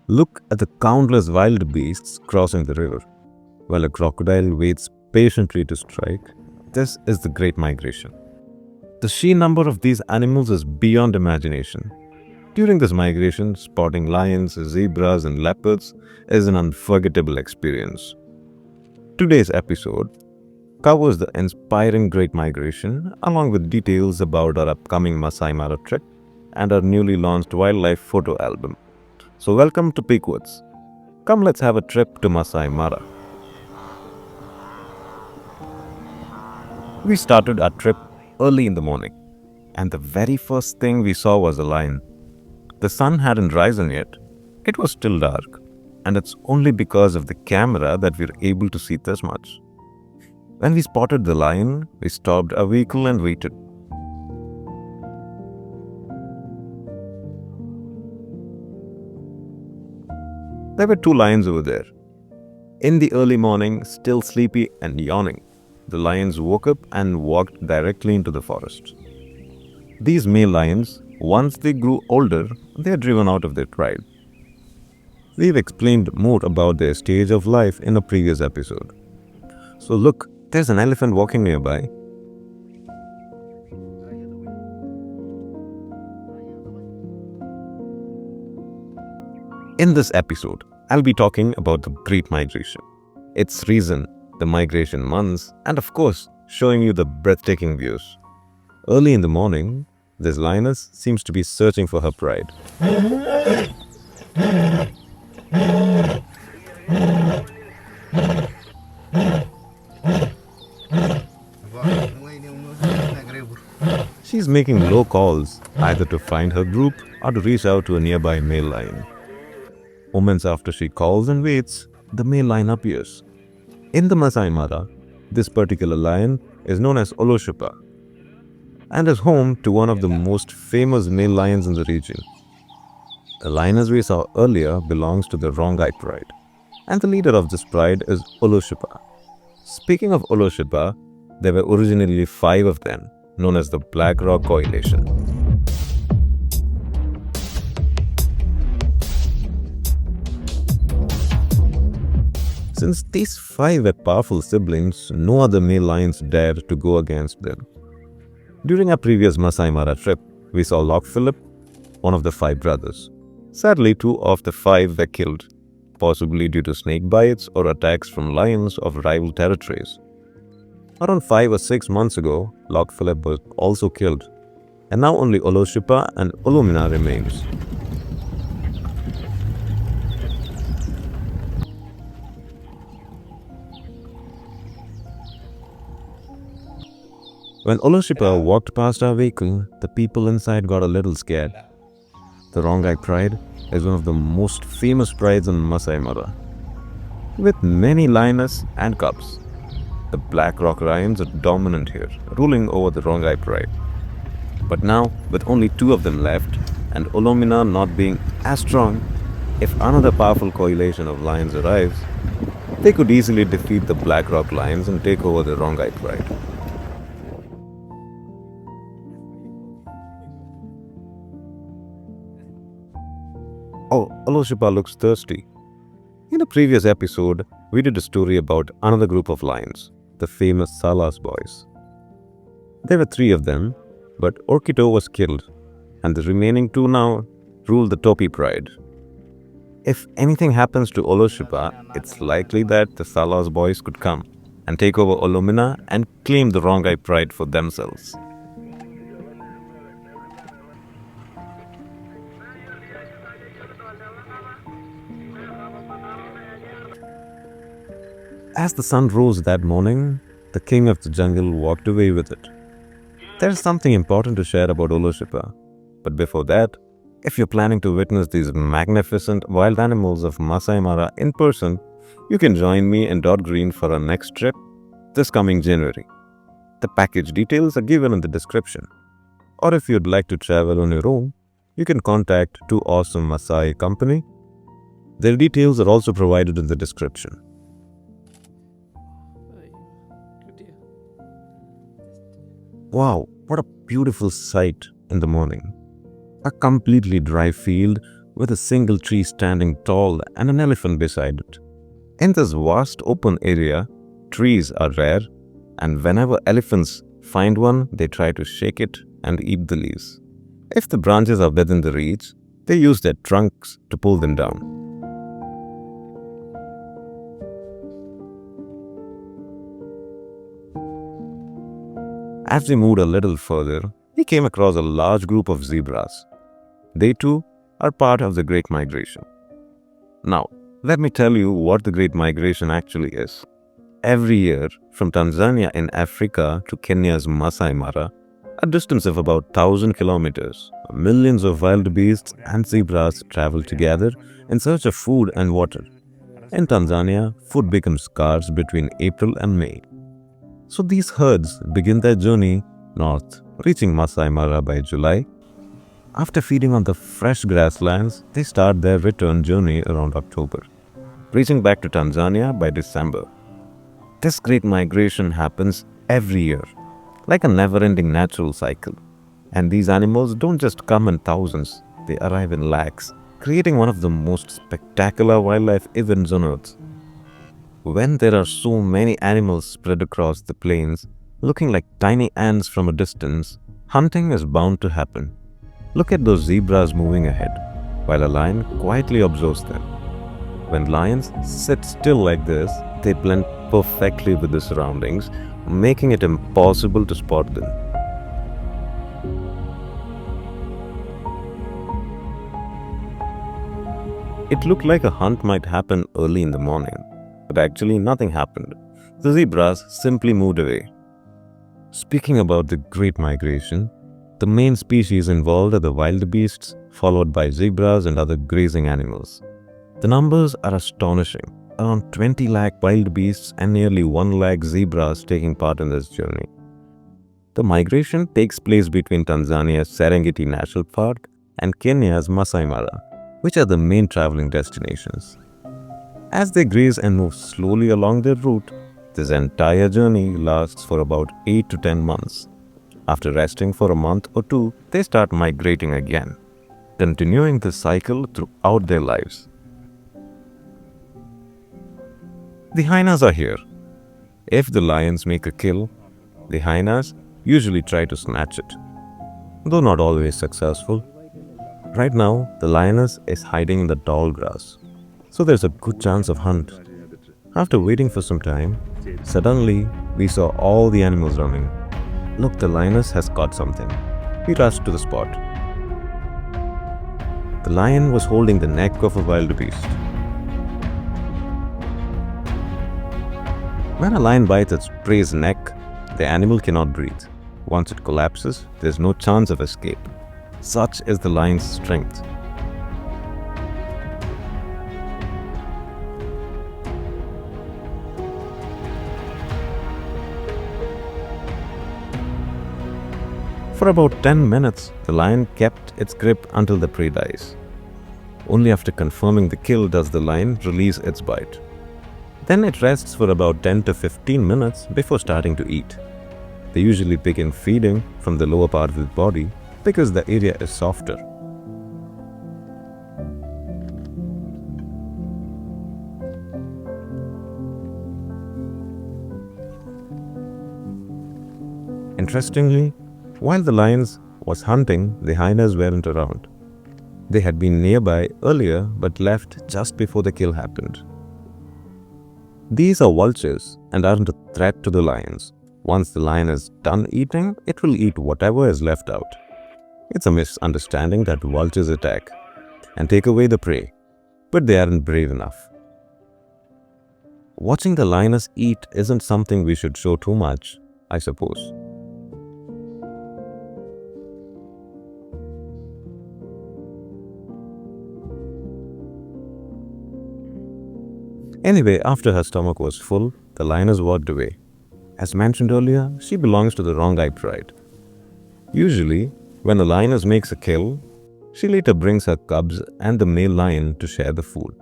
Look at the countless wild beasts crossing the river, while a crocodile waits patiently to strike. This is the Great Migration. The sheer number of these animals is beyond imagination. During this migration, spotting lions, zebras, and leopards is an unforgettable experience. Today's episode covers the inspiring Great Migration along with details about our upcoming Masai Mara trip and our newly launched wildlife photo album. So, welcome to Peakwoods. Come, let's have a trip to Masai Mara. We started our trip early in the morning, and the very first thing we saw was a lion. The sun hadn't risen yet, it was still dark, and it's only because of the camera that we're able to see this much. When we spotted the lion, we stopped our vehicle and waited. There were two lions over there. In the early morning, still sleepy and yawning, the lions woke up and walked directly into the forest. These male lions, once they grew older, they are driven out of their tribe. We've explained more about their stage of life in a previous episode. So look, there's an elephant walking nearby. In this episode, I'll be talking about the Great Migration, its reason, the migration months, and of course, showing you the breathtaking views. Early in the morning, this lioness seems to be searching for her pride. She's making low calls, either to find her group or to reach out to a nearby male lion. Moments after she calls and waits, the male lion appears. In the Masai Mara, this particular lion is known as Oloshipa and is home to one of the most famous male lions in the region. The lioness we saw earlier belongs to the Rongai pride, and the leader of this pride is Oloshipa. Speaking of Oloshipa, there were originally 5 of them, known as the Black Rock Coalition. Since these 5 were powerful siblings, no other male lions dared to go against them. During our previous Masai Mara trip, we saw Loch Philip, one of the 5 brothers. Sadly, 2 of the 5 were killed, possibly due to snake bites or attacks from lions of rival territories. Around 5 or 6 months ago, Loch Philip was also killed, and now only Oloshipa and Olomina remains. When Oloshipa walked past our vehicle, the people inside got a little scared. The Rongai pride is one of the most famous prides in Masai Mara, with many lioness and cubs. The Black Rock lions are dominant here, ruling over the Rongai pride. But now, with only 2 of them left, and Olomina not being as strong, if another powerful coalition of lions arrives, they could easily defeat the Black Rock lions and take over the Rongai pride. Oh, Oloshipa looks thirsty. In a previous episode, we did a story about another group of lions, the famous Salas boys. There were 3 of them, but Orkito was killed, and the remaining 2 now rule the Topi pride. If anything happens to Oloshipa, it's likely that the Salas boys could come and take over Olomina and claim the Rongai pride for themselves. As the sun rose that morning, the king of the jungle walked away with it. There is something important to share about Oloshipa, but before that, if you're planning to witness these magnificent wild animals of Masai Mara in person, you can join me in Dot Green for our next trip this coming January. The package details are given in the description. Or if you'd like to travel on your own, you can contact 2 awesome Maasai company. Their details are also provided in the description. Wow, what a beautiful sight in the morning. A completely dry field with a single tree standing tall and an elephant beside it. In this vast open area, trees are rare, and whenever elephants find one, they try to shake it and eat the leaves. If the branches are within the reach, they use their trunks to pull them down. As we moved a little further, we came across a large group of zebras. They too are part of the Great Migration. Now, let me tell you what the Great Migration actually is. Every year, from Tanzania in Africa to Kenya's Masai Mara, a distance of about 1,000 kilometers, millions of wild beasts and zebras travel together in search of food and water. In Tanzania, food becomes scarce between April and May. So these herds begin their journey north, reaching Masai Mara by July. After feeding on the fresh grasslands, they start their return journey around October, reaching back to Tanzania by December. This great migration happens every year, like a never-ending natural cycle. And these animals don't just come in thousands, they arrive in lakhs, creating one of the most spectacular wildlife events on Earth. When there are so many animals spread across the plains, looking like tiny ants from a distance, hunting is bound to happen. Look at those zebras moving ahead, while a lion quietly observes them. When lions sit still like this, they blend perfectly with the surroundings, making it impossible to spot them. It looked like a hunt might happen early in the morning, but actually nothing happened. The zebras simply moved away. Speaking about the Great Migration, the main species involved are the wildebeests, followed by zebras and other grazing animals. The numbers are astonishing. Around 20 lakh wildebeests and nearly 1 lakh zebras taking part in this journey. The migration takes place between Tanzania's Serengeti National Park and Kenya's Masai Mara, which are the main traveling destinations. As they graze and move slowly along their route, this entire journey lasts for about 8 to 10 months. After resting for a month or two, they start migrating again, continuing the cycle throughout their lives. The hyenas are here. If the lions make a kill, the hyenas usually try to snatch it, though not always successful. Right now, the lioness is hiding in the tall grass, so there's a good chance of hunt. After waiting for some time, suddenly we saw all the animals running. Look, the lioness has caught something. We rushed to the spot. The lion was holding the neck of a wildebeest. When a lion bites its prey's neck, the animal cannot breathe. Once it collapses, there's no chance of escape. Such is the lion's strength. For about 10 minutes, the lion kept its grip until the prey dies. Only after confirming the kill does the lion release its bite. Then it rests for about 10 to 15 minutes before starting to eat. They usually begin feeding from the lower part of the body because the area is softer. Interestingly, while the lions was hunting, the hyenas weren't around. They had been nearby earlier but left just before the kill happened. These are vultures and aren't a threat to the lions. Once the lion is done eating, it will eat whatever is left out. It's a misunderstanding that vultures attack and take away the prey, but they aren't brave enough. Watching the lioness eat isn't something we should show too much, I suppose. Anyway, after her stomach was full, the lioness walked away. As mentioned earlier, she belongs to the wrong-eyed pride. Usually, when a lioness makes a kill, she later brings her cubs and the male lion to share the food.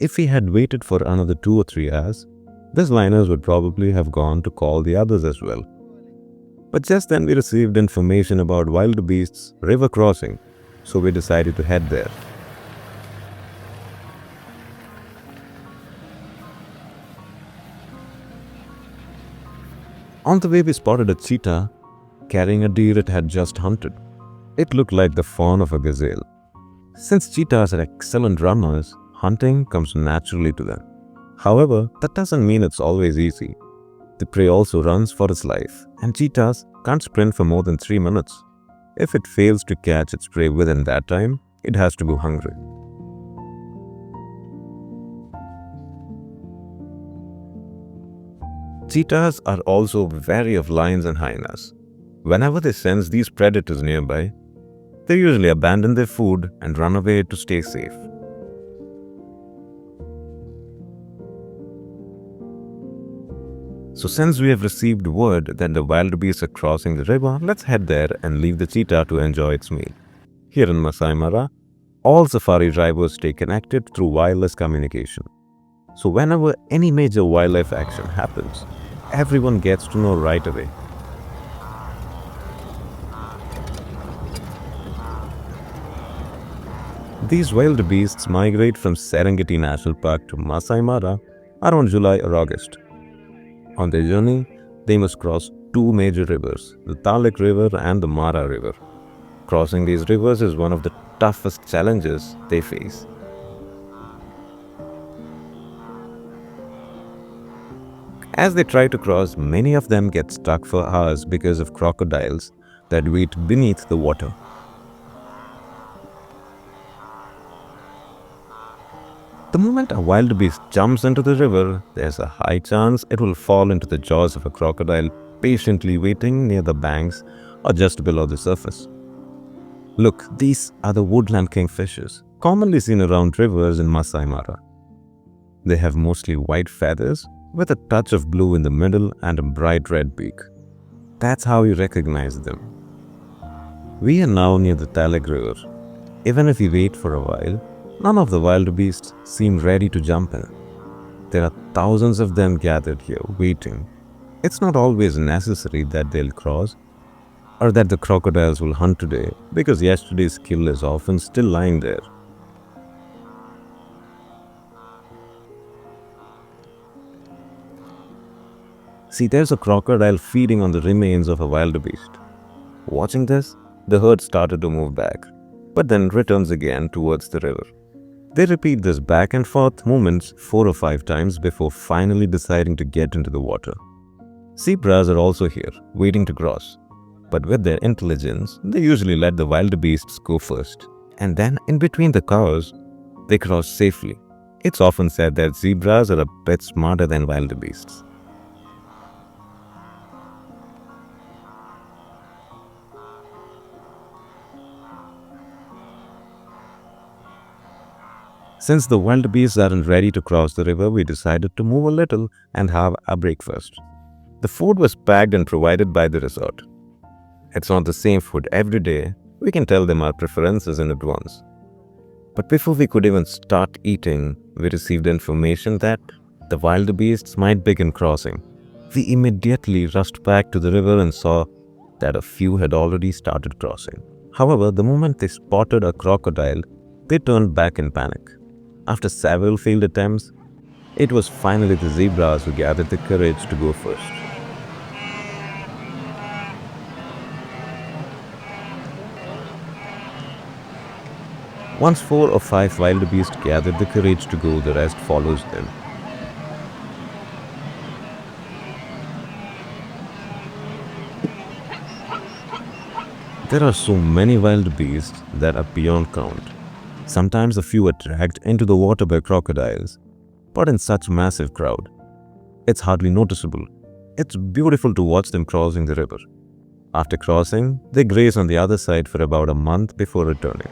If we had waited for another 2 or 3 hours, this lioness would probably have gone to call the others as well. But just then we received information about wildebeest's river crossing, so we decided to head there. On the way, we spotted a cheetah carrying a deer it had just hunted. It looked like the fawn of a gazelle. Since cheetahs are excellent runners, hunting comes naturally to them. However, that doesn't mean it's always easy. The prey also runs for its life, and cheetahs can't sprint for more than 3 minutes. If it fails to catch its prey within that time, it has to go hungry. Cheetahs are also wary of lions and hyenas. Whenever they sense these predators nearby, they usually abandon their food and run away to stay safe. So since we have received word that the wildebeests are crossing the river, let's head there and leave the cheetah to enjoy its meal. Here in Masai Mara, all safari drivers stay connected through wireless communication. So whenever any major wildlife action happens, everyone gets to know right away. These wildebeests migrate from Serengeti National Park to Masai Mara around July or August. On their journey, they must cross two major rivers, the Talek River and the Mara River. Crossing these rivers is one of the toughest challenges they face. As they try to cross, many of them get stuck for hours because of crocodiles that wait beneath the water. The moment a wildebeest jumps into the river, there's a high chance it will fall into the jaws of a crocodile patiently waiting near the banks or just below the surface. Look, these are the woodland kingfishers, commonly seen around rivers in Masai Mara. They have mostly white feathers with a touch of blue in the middle and a bright red beak. That's how you recognize them. We are now near the Talek River. Even if we wait for a while, none of the wildebeests seem ready to jump in. There are thousands of them gathered here waiting. It's not always necessary that they'll cross or that the crocodiles will hunt today, because yesterday's kill is often still lying there. See, there's a crocodile feeding on the remains of a wildebeest. Watching this, the herd started to move back, but then returns again towards the river. They repeat this back and forth movements 4 or 5 times before finally deciding to get into the water. Zebras are also here, waiting to cross. But with their intelligence, they usually let the wildebeests go first. And then, in between the cows, they cross safely. It's often said that zebras are a bit smarter than wildebeests. Since the wildebeests aren't ready to cross the river, we decided to move a little and have a breakfast. The food was packed and provided by the resort. It's not the same food every day. We can tell them our preferences in advance. But before we could even start eating, we received information that the wildebeests might begin crossing. We immediately rushed back to the river and saw that a few had already started crossing. However, the moment they spotted a crocodile, they turned back in panic. After several failed attempts, it was finally the zebras who gathered the courage to go first. Once 4 or 5 wildebeest gathered the courage to go, the rest follows them. There are so many wildebeests that are beyond count. Sometimes a few are dragged into the water by crocodiles, but in such massive crowd, it's hardly noticeable. It's beautiful to watch them crossing the river. After crossing, they graze on the other side for about a month before returning.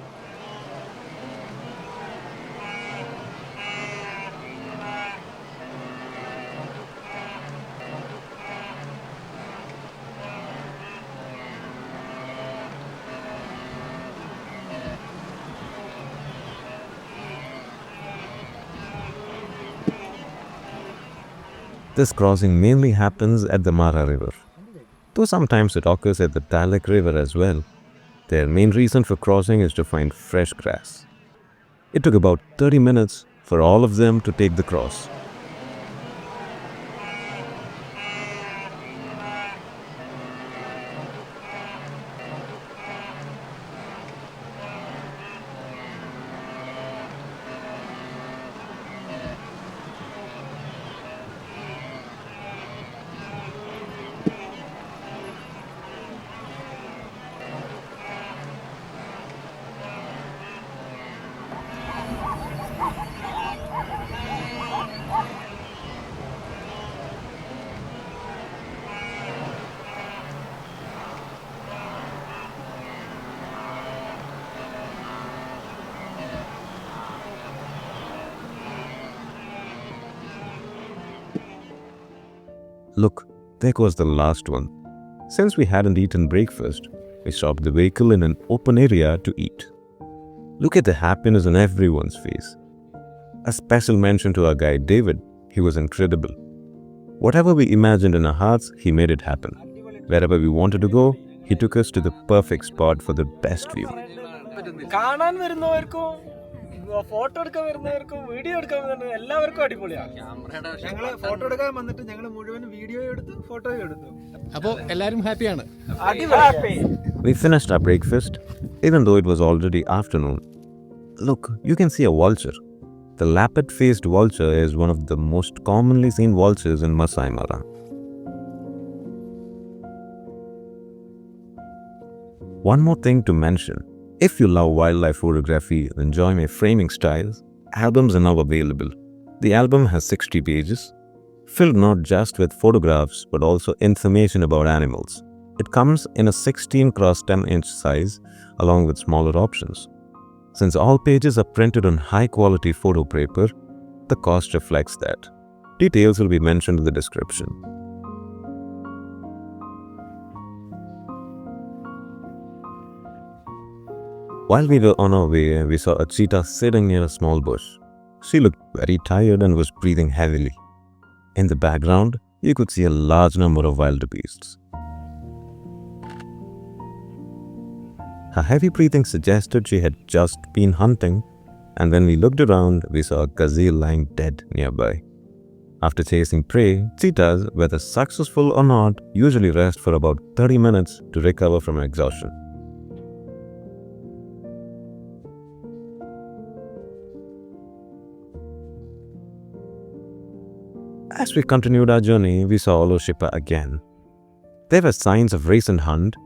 This crossing mainly happens at the Mara River, though sometimes it occurs at the Talek River as well. Their main reason for crossing is to find fresh grass. It took about 30 minutes for all of them to take the cross. Look, there goes the last one. Since we hadn't eaten breakfast, we stopped the vehicle in an open area to eat. Look at the happiness on everyone's face. A special mention to our guide David. He was incredible. Whatever we imagined in our hearts, he made it happen. Wherever we wanted to go, he took us to the perfect spot for the best view. കാണാൻ വരുന്നവർക്കും photo എടുക്കാൻ വരുന്നവർക്കും video എടുക്കാൻ വരുന്നവർക്കും എല്ലാവർക്കും അടിപൊളിയാണ്. ഞങ്ങൾ photo എടുക്കാൻ വന്നിട്ട് ഞങ്ങൾ മുഴുവൻ വീഡിയോ എടുത്തു, ഫോട്ടോയും എടുത്തു. അപ്പോൾ എല്ലാവരും ഹാപ്പിയാണ്. We finished our breakfast, even though it was already afternoon. Look, you can see a vulture. The lappet-faced vulture is one of the most commonly seen vultures in Masai Mara. One more thing to mention. If you love wildlife photography and enjoy my framing styles, albums are now available. The album has 60 pages, filled not just with photographs but also information about animals. It comes in a 16x10-inch size along with smaller options. Since all pages are printed on high-quality photo paper, the cost reflects that. Details will be mentioned in the description. While we were on our way, we saw a cheetah sitting near a small bush. She looked very tired and was breathing heavily. In the background, you could see a large number of wildebeests. Her heavy breathing suggested she had just been hunting, and when we looked around, we saw a gazelle lying dead nearby. After chasing prey, cheetahs, whether successful or not, usually rest for about 30 minutes to recover from exhaustion. As we continued our journey, we saw Oloshipa again. There were signs of recent hunt,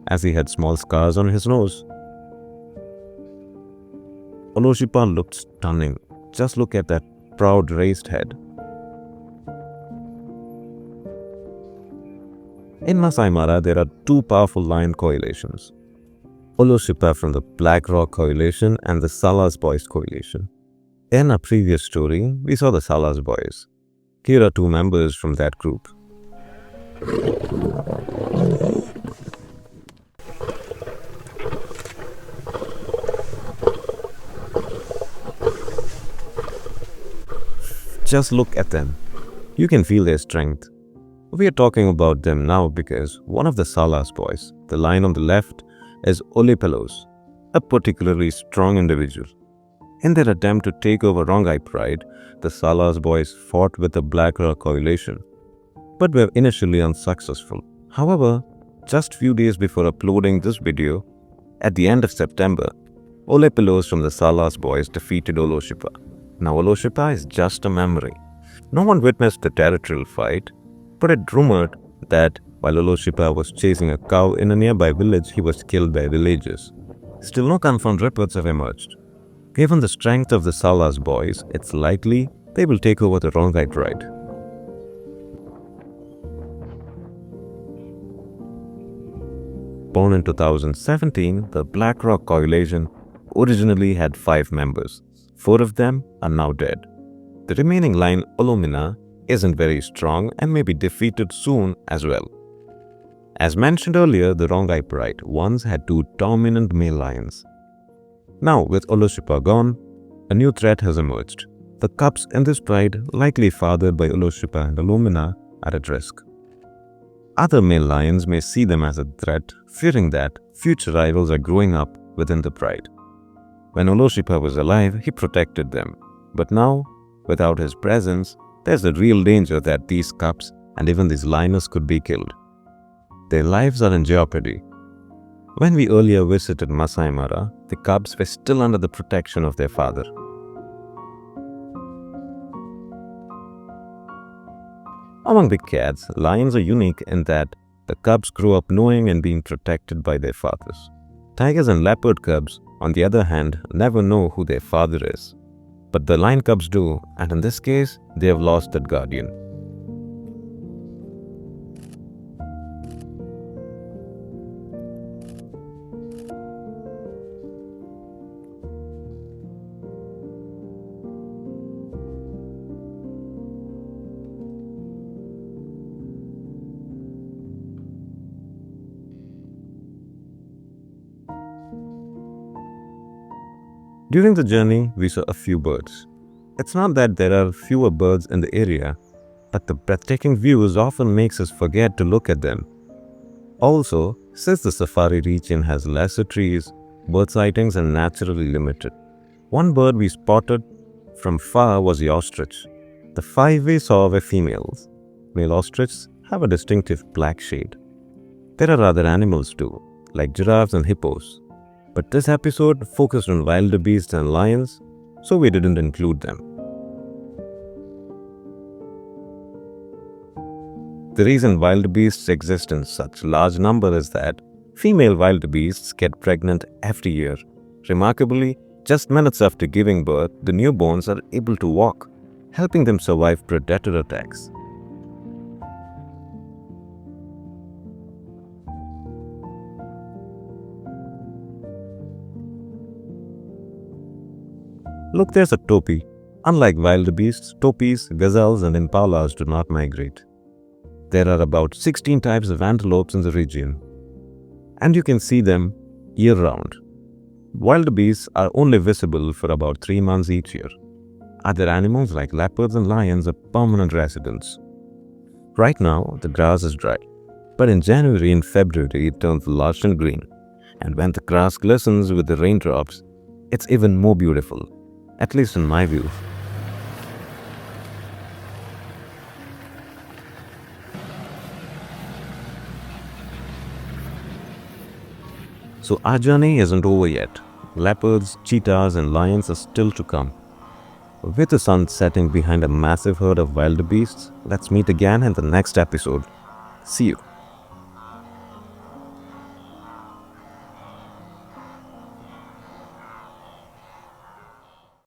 as he had small scars on his nose. Oloshipa looked stunning. Just look at that proud raised head. In Masai Mara, there are two powerful lion coalitions. Oloshipa from the Black Rock Coalition and the Salas Boys Coalition. In our previous story, we saw the Salas Boys. Here are two members from that group. Just look at them. You can feel their strength. We are talking about them now because one of the Salas boys, the lion on the left, is Oloshipa, a particularly strong individual. In their attempt to take over Rongai Pride, the Salas boys fought with the Black Rock Coalition, but were initially unsuccessful. However, just few days before uploading this video, at the end of September, Oloshipa from the Salas boys defeated Oloshipa. Now Oloshipa is just a memory. No one witnessed the territorial fight, but it rumored that while Oloshipa was chasing a cow in a nearby village, he was killed by villagers. Still no confirmed reports have emerged. Given the strength of the Salas boys, it's likely they will take over the Rongai Pride. Born in 2017, the Black Rock Coalition originally had 5 members. 4 of them are now dead. The remaining line, Olomina, isn't very strong and may be defeated soon as well. As mentioned earlier, the Rongai Pride once had 2 dominant male lions. Now, with Oloshipa gone, a new threat has emerged. The cubs in this pride, likely fathered by Oloshipa and Olomina, are at risk. Other male lions may see them as a threat, fearing that future rivals are growing up within the pride. When Oloshipa was alive, he protected them. But now, without his presence, there's a real danger that these cubs and even these lioness could be killed. Their lives are in jeopardy. When we earlier visited Masai Mara, the cubs were still under the protection of their father. Among big cats, lions are unique in that the cubs grow up knowing and being protected by their fathers. Tigers and leopard cubs, on the other hand, never know who their father is. But the lion cubs do, and in this case, they have lost that guardian. During the journey, we saw a few birds. It's not that there are fewer birds in the area, but the breathtaking views often makes us forget to look at them. Also, since the safari region has lesser trees, bird sightings are naturally limited. One bird we spotted from far was the ostrich. The five we saw were females. Male ostriches have a distinctive black shade. There are other animals too, like giraffes and hippos. But this episode focused on wildebeest and lions, so we didn't include them. The reason wildebeests exist in such large number is that female wildebeests get pregnant every year. Remarkably, just minutes after giving birth, the newborns are able to walk, helping them survive predator attacks. Look, there's a topi. Unlike wildebeests, topis, gazelles, and impalas do not migrate. There are about 16 types of antelopes in the region, and you can see them year-round. Wildebeests are only visible for about 3 months each year. Other animals like leopards and lions are permanent residents. Right now, the grass is dry, but in January and February it turns lush and green, and when the grass glistens with the raindrops, it's even more beautiful, at least in my view. So our journey isn't over yet. Leopards, cheetahs and lions are still to come. With the sun setting behind a massive herd of wildebeests, let's meet again in the next episode. See you.